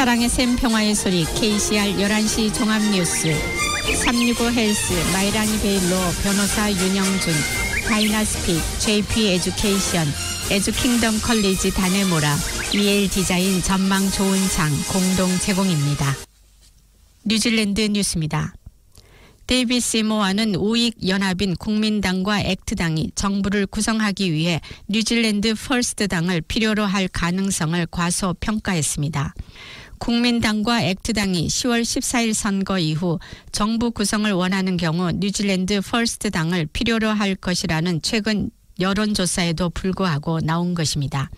사랑의 샘 평화의 소리 KCR 11시 종합뉴스 365 헬스 마이라니 베일로 변호사 윤영준 다이나스픽 JP 에듀케이션 에듀킹덤 컬리지 다네모라 EL 디자인 전망 좋은 장 공동 제공입니다. 뉴질랜드 뉴스입니다. 데이빗 시모어는 우익연합인 국민당과 액트당이 정부를 구성하기 위해 뉴질랜드 퍼스트당을 필요로 할 가능성을 과소평가했습니다. 국민당과 액트당이 10월 14일 선거 이후 정부 구성을 원하는 경우 뉴질랜드 퍼스트당을 필요로 할 것이라는 최근 여론조사에도 불구하고 나온 것입니다.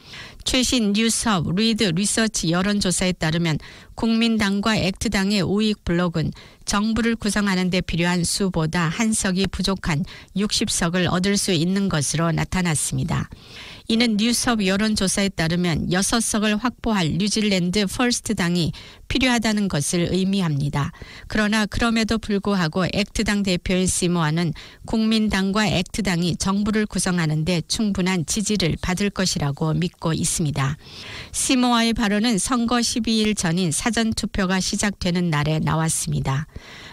최신 뉴스업 리드 리서치 여론조사에 따르면 국민당과 액트당의 우익 블록은 정부를 구성하는 데 필요한 수보다 한 석이 부족한 60석을 얻을 수 있는 것으로 나타났습니다. 이는 뉴스업 여론조사에 따르면 6석을 확보할 뉴질랜드 퍼스트당이 필요하다는 것을 의미합니다. 그러나 그럼에도 불구하고 액트당 대표인 시모어는 국민당과 액트당이 정부를 구성하는 데 충분한 지지를 받을 것이라고 믿고 있습니다. 시모어의 발언은 선거 12일 전인 사전투표가 시작되는 날에 나왔습니다.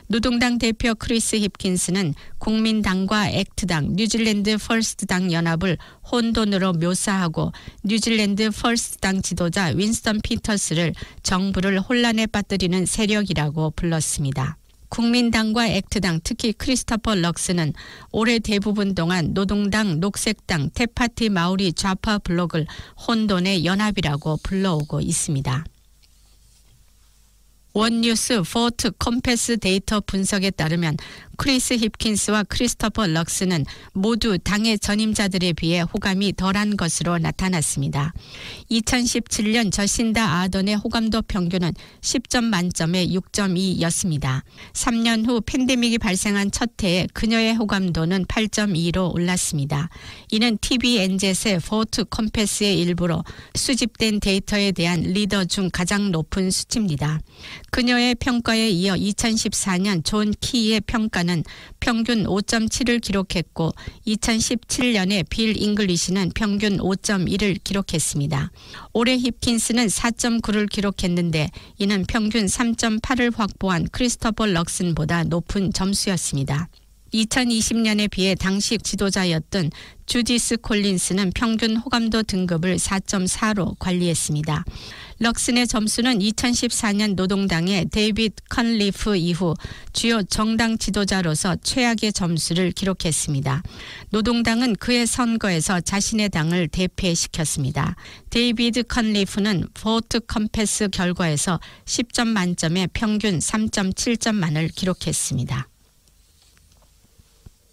노동당 대표 크리스 힙킨스는 국민당과 액트당, 뉴질랜드 퍼스트당 연합을 혼돈으로 묘사하고 뉴질랜드 퍼스트당 지도자 윈스턴 피터스를 정부를 혼란에 빠뜨리는 세력이라고 불렀습니다. 국민당과 액트당, 특히 크리스토퍼 럭스는 올해 대부분 동안 노동당, 녹색당, 테파티 마오리 좌파 블록을 혼돈의 연합이라고 불러오고 있습니다. 원뉴스 포트 컴패스 데이터 분석에 따르면 크리스 힙킨스와 크리스토퍼 럭스는 모두 당의 전임자들에 비해 호감이 덜한 것으로 나타났습니다. 2017년 저신다 아던의 호감도 평균은 10점 만점에 6.2였습니다. 3년 후 팬데믹이 발생한 첫 해에 그녀의 호감도는 8.2로 올랐습니다. 이는 TVNZ의 포트 컴패스의 일부로 수집된 데이터에 대한 리더 중 가장 높은 수치입니다. 그녀의 평가에 이어 2014년 존 키의 평가는 평균 5.7을 기록했고 2017년에 빌 잉글리시는 평균 5.1을 기록했습니다. 올해 힙킨스는 4.9를 기록했는데 이는 평균 3.8을 확보한 크리스토퍼 럭슨보다 높은 점수였습니다. 2020년에 비해 당시 지도자였던 주디스 콜린스는 평균 호감도 등급을 4.4로 관리했습니다. 럭슨의 점수는 2014년 노동당의 데이빗 컨리프 이후 주요 정당 지도자로서 최악의 점수를 기록했습니다. 노동당은 그의 선거에서 자신의 당을 대패시켰습니다. 데이비드 컨리프는 포트 컴패스 결과에서 10점 만점에 평균 3.7점만을 기록했습니다.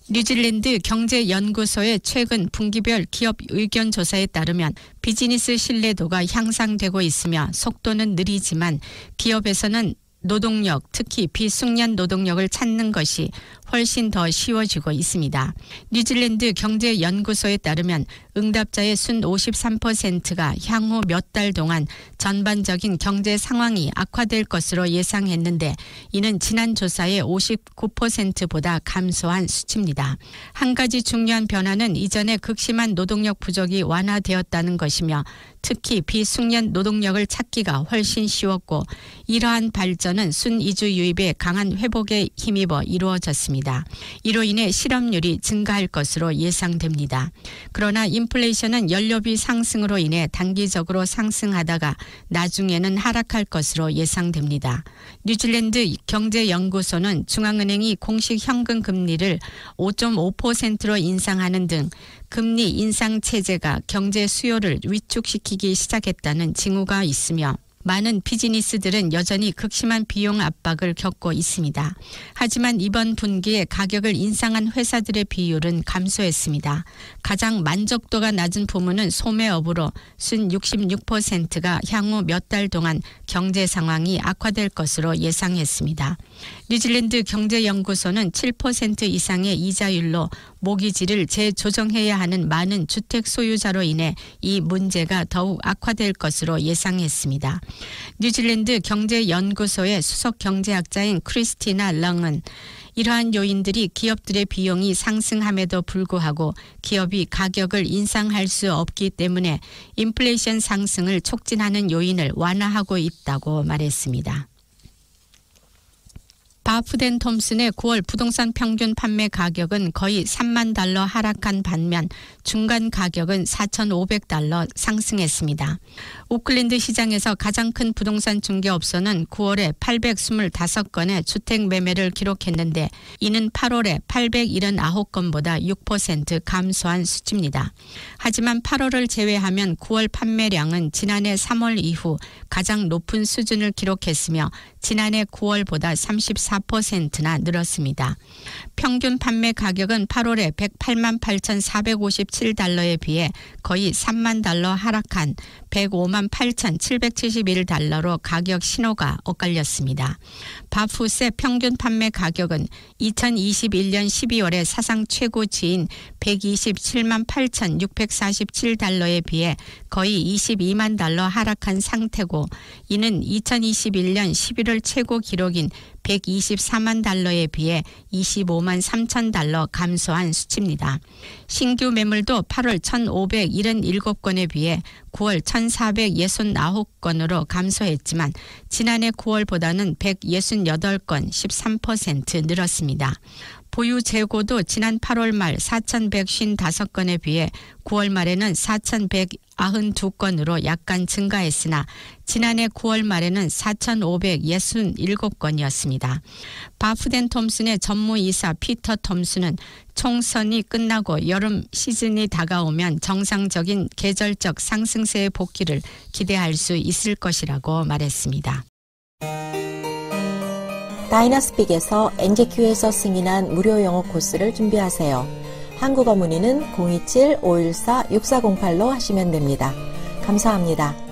뉴질랜드 경제연구소의 최근 분기별 기업 의견 조사에 따르면 비즈니스 신뢰도가 향상되고 있으며 속도는 느리지만 기업에서는 노동력, 특히 비숙련 노동력을 찾는 것이 훨씬 더 쉬워지고 있습니다. 뉴질랜드 경제연구소에 따르면 응답자의 순 53%가 향후 몇 달 동안 전반적인 경제 상황이 악화될 것으로 예상했는데 이는 지난 조사의 59%보다 감소한 수치입니다. 한 가지 중요한 변화는 이전에 극심한 노동력 부족이 완화되었다는 것이며 특히 비숙련 노동력을 찾기가 훨씬 쉬웠고 이러한 발전은 순이주 유입의 강한 회복에 힘입어 이루어졌습니다. 이로 인해 실업률이 증가할 것으로 예상됩니다. 그러나 인플레이션은 연료비 상승으로 인해 단기적으로 상승하다가 나중에는 하락할 것으로 예상됩니다. 뉴질랜드 경제연구소는 중앙은행이 공식 현금 금리를 5.5%로 인상하는 등 금리 인상 체제가 경제 수요를 위축시키기 시작했다는 징후가 있으며 많은 비즈니스들은 여전히 극심한 비용 압박을 겪고 있습니다. 하지만 이번 분기에 가격을 인상한 회사들의 비율은 감소했습니다. 가장 만족도가 낮은 부문은 소매업으로 순 66%가 향후 몇 달 동안 경제 상황이 악화될 것으로 예상했습니다. 뉴질랜드 경제연구소는 7% 이상의 이자율로 모기지를 재조정해야 하는 많은 주택 소유자로 인해 이 문제가 더욱 악화될 것으로 예상했습니다. 뉴질랜드 경제연구소의 수석 경제학자인 크리스티나 렁은 이러한 요인들이 기업들의 비용이 상승함에도 불구하고 기업이 가격을 인상할 수 없기 때문에 인플레이션 상승을 촉진하는 요인을 완화하고 있다고 말했습니다. 바프덴 톰슨의 9월 부동산 평균 판매 가격은 거의 $30,000 하락한 반면 중간 가격은 $4,500 상승했습니다. 오클랜드 시장에서 가장 큰 부동산 중개업소는 9월에 825건의 주택 매매를 기록했는데 이는 8월에 879건보다 6% 감소한 수치입니다. 하지만 8월을 제외하면 9월 판매량은 지난해 3월 이후 가장 높은 수준을 기록했으며 지난해 9월보다 34%나 늘었습니다. 평균 판매 가격은 8월에 $108,457에 비해 거의 $30,000 하락한 $158,771로 가격 신호가 엇갈렸습니다. 바푸스의 평균 판매 가격은 2021년 12월에 사상 최고치인 $1,278,647에 비해 거의 $220,000 하락한 상태고 이는 2021년 11월 최고 기록인 $124만 비해 $253,000 감소한 수치입니다. 신규 매물도 8월 1,577건에 비해 9월 1,469건으로 감소했지만 지난해 9월보다는 168건 13% 늘었습니다. 보유 재고도 지난 8월 말 4,155건에 비해 9월 말에는 4,192건으로 약간 증가했으나 지난해 9월 말에는 4,567건이었습니다. 바프덴 톰슨의 전무이사 피터 톰슨은 총선이 끝나고 여름 시즌이 다가오면 정상적인 계절적 상승세의 복귀를 기대할 수 있을 것이라고 말했습니다. 다이나스픽에서 NGQ에서 승인한 무료 영어 코스를 준비하세요. 한국어 문의는 027-514-6408로 하시면 됩니다. 감사합니다.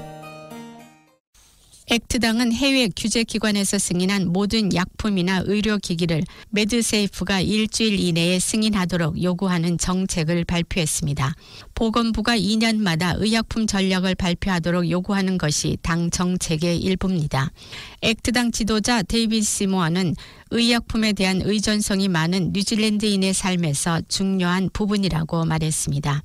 액트당은 해외 규제기관에서 승인한 모든 약품이나 의료기기를 메드세이프가 일주일 이내에 승인하도록 요구하는 정책을 발표했습니다. 보건부가 2년마다 의약품 전략을 발표하도록 요구하는 것이 당 정책의 일부입니다. 액트당 지도자 데이비드 시모어는 의약품에 대한 의존성이 많은 뉴질랜드인의 삶에서 중요한 부분이라고 말했습니다.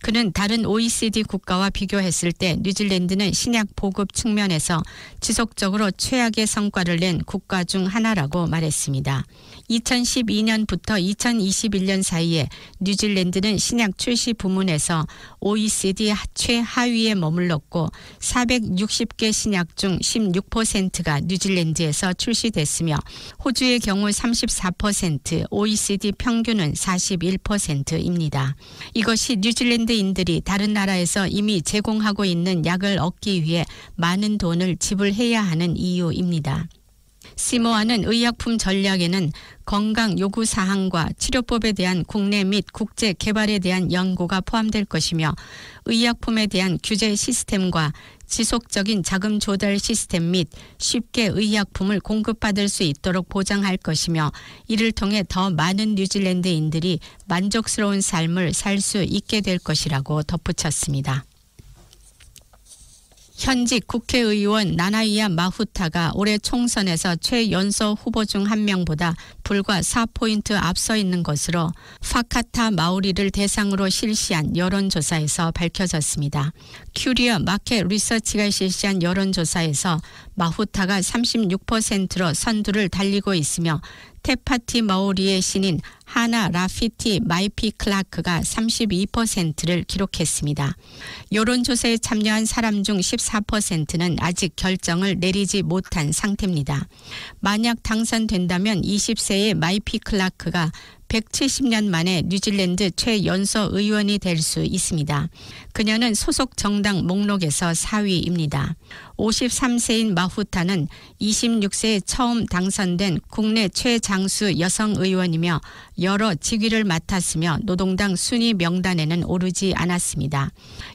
그는 다른 OECD 국가와 비교했을 때 뉴질랜드는 신약 보급 측면에서 지속적으로 최악의 성과를 낸 국가 중 하나라고 말했습니다. 2012년부터 2021년 사이에 뉴질랜드는 신약 출시 부문에서 OECD 최하위에 머물렀고 460개 신약 중 16%가 뉴질랜드에서 출시됐으며 호주의 경우 34%, OECD 평균은 41%입니다. 이것이 뉴질랜드인들이 다른 나라에서 이미 제공하고 있는 약을 얻기 위해 많은 돈을 지불해야 하는 이유입니다. 시모아는 의약품 전략에는 건강 요구 사항과 치료법에 대한 국내 및 국제 개발에 대한 연구가 포함될 것이며 의약품에 대한 규제 시스템과 지속적인 자금 조달 시스템 및 쉽게 의약품을 공급받을 수 있도록 보장할 것이며 이를 통해 더 많은 뉴질랜드인들이 만족스러운 삶을 살 수 있게 될 것이라고 덧붙였습니다. 현직 국회의원 나나이아 마후타가 올해 총선에서 최연소 후보 중 한 명보다 불과 4포인트 앞서 있는 것으로 파카타 마우리를 대상으로 실시한 여론조사에서 밝혀졌습니다. 큐리어 마켓 리서치가 실시한 여론조사에서 마후타가 36%로 선두를 달리고 있으며 테파티 마오리의 신인 하나 라피티 마이피 클라크가 32%를 기록했습니다. 여론조사에 참여한 사람 중 14%는 아직 결정을 내리지 못한 상태입니다. 만약 당선된다면 20세의 마이피 클라크가 170년 만에 뉴질랜드 최연소 의원이 될 수 있습니다. 그녀는 소속 정당 목록에서 4위입니다. 53세인 마후타는 26세에 처음 당선된 국내 최장수 여성 의원이며 여러 직위를 맡았으며 노동당 순위 명단에는 오르지 않았습니다.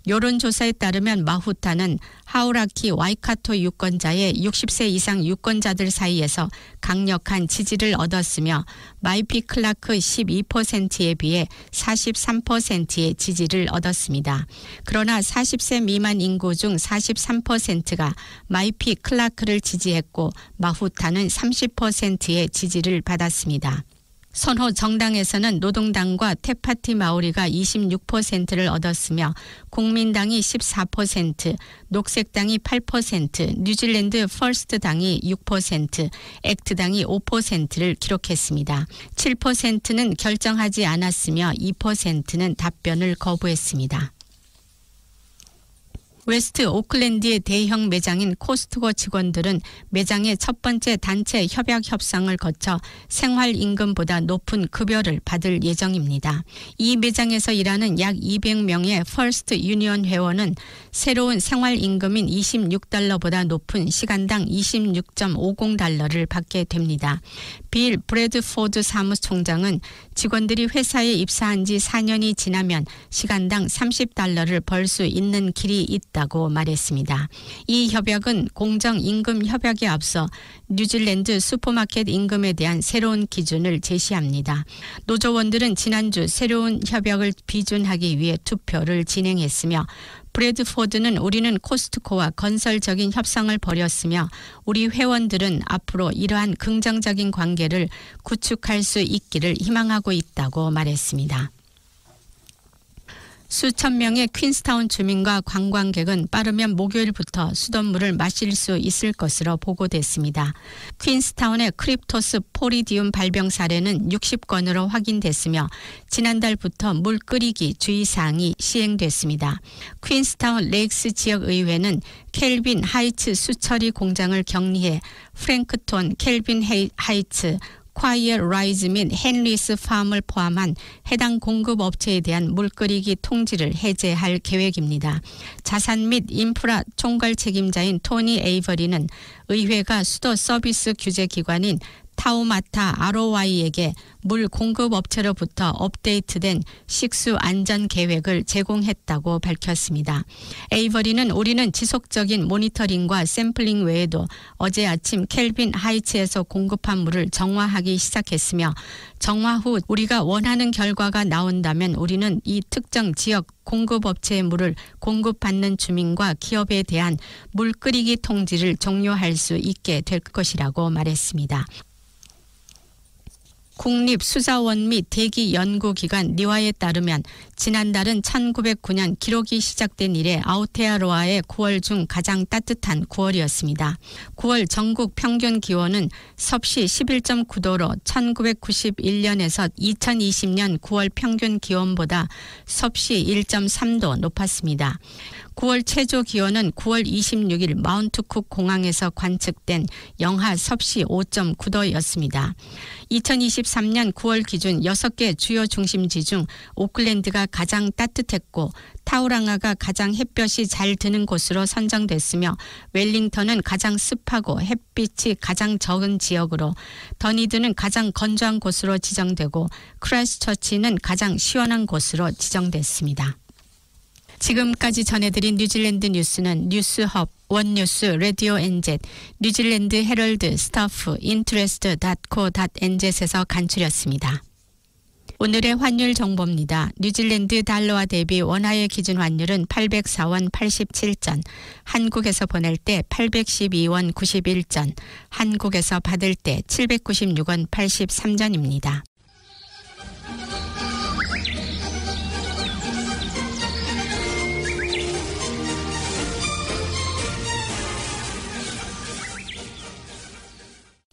여론조사에 따르면 마후타는 하우라키 와이카토 유권자의 60세 이상 유권자들 사이에서 강력한 지지를 얻었으며 마이피 클라크 12%에 비해 43%의 지지를 얻었습니다. 그러나 40세 미만 인구 중 43%가 마이피 클라크를 지지했고 마후타는 30%의 지지를 받았습니다. 선호 정당에서는 노동당과 테파티 마오리가 26%를 얻었으며 국민당이 14%, 녹색당이 8%, 뉴질랜드 퍼스트당이 6%, 액트당이 5%를 기록했습니다. 7%는 결정하지 않았으며 2%는 답변을 거부했습니다. 웨스트 오클랜드의 대형 매장인 코스트코 직원들은 매장의 첫 번째 단체 협약 협상을 거쳐 생활임금보다 높은 급여를 받을 예정입니다. 이 매장에서 일하는 약 200명의 퍼스트 유니언 회원은 새로운 생활임금인 $26보다 높은 시간당 $26.50를 받게 됩니다. 빌 브래드포드 사무총장은 직원들이 회사에 입사한 지 4년이 지나면 시간당 $30를 벌 수 있는 길이 있다고 말했습니다. 이 협약은 공정임금 협약에 앞서 뉴질랜드 슈퍼마켓 임금에 대한 새로운 기준을 제시합니다. 노조원들은 지난주 새로운 협약을 비준하기 위해 투표를 진행했으며 브래드포드는 우리는 코스트코와 건설적인 협상을 벌였으며 우리 회원들은 앞으로 이러한 긍정적인 관계를 구축할 수 있기를 희망하고 있다고 말했습니다. 수천 명의 퀸스타운 주민과 관광객은 빠르면 목요일부터 수돗물을 마실 수 있을 것으로 보고됐습니다. 퀸스타운의 크립토스 포리디움 발병 사례는 60건으로 확인됐으며 지난달부터 물 끓이기 주의사항이 시행됐습니다. 퀸스타운 레익스 지역의회는 켈빈 하이츠 수처리 공장을 격리해 프랭크톤, 켈빈 하이츠, 콰이어 라이즈 및 헨리스 팜을 포함한 해당 공급업체에 대한 물끓이기 통지를 해제할 계획입니다. 자산 및 인프라 총괄 책임자인 토니 에이버리는 의회가 수도 서비스 규제 기관인 타우마타 ROI에게 물 공급업체로부터 업데이트된 식수 안전 계획을 제공했다고 밝혔습니다. 에이버리는 우리는 지속적인 모니터링과 샘플링 외에도 어제 아침 켈빈 하이츠에서 공급한 물을 정화하기 시작했으며 정화 후 우리가 원하는 결과가 나온다면 우리는 이 특정 지역 공급업체의 물을 공급받는 주민과 기업에 대한 물 끓이기 통지를 종료할 수 있게 될 것이라고 말했습니다. 국립수자원 및 대기연구기관 니와에 따르면 지난달은 1909년 기록이 시작된 이래 아오테아로아의 9월 중 가장 따뜻한 9월이었습니다. 9월 전국 평균 기온은 섭씨 11.9도로 1991년에서 2020년 9월 평균 기온보다 섭씨 1.3도 높았습니다. 9월 최저 기온은 9월 26일 마운트쿡 공항에서 관측된 영하 섭씨 5.9도였습니다. 2023년 9월 기준 6개 주요 중심지 중 오클랜드가 가장 따뜻했고 타우랑아가 가장 햇볕이 잘 드는 곳으로 선정됐으며 웰링턴은 가장 습하고 햇빛이 가장 적은 지역으로 더니드는 가장 건조한 곳으로 지정되고 크라이스트처치는 가장 시원한 곳으로 지정됐습니다. 지금까지 전해드린 뉴질랜드 뉴스는 뉴스헙, 원뉴스, 라디오 NZ, 뉴질랜드 헤럴드, 스타프, interest.co.nz에서 간추렸습니다. 오늘의 환율 정보입니다. 뉴질랜드 달러와 대비 원화의 기준 환율은 804원 87전, 한국에서 보낼 때 812원 91전, 한국에서 받을 때 796원 83전입니다.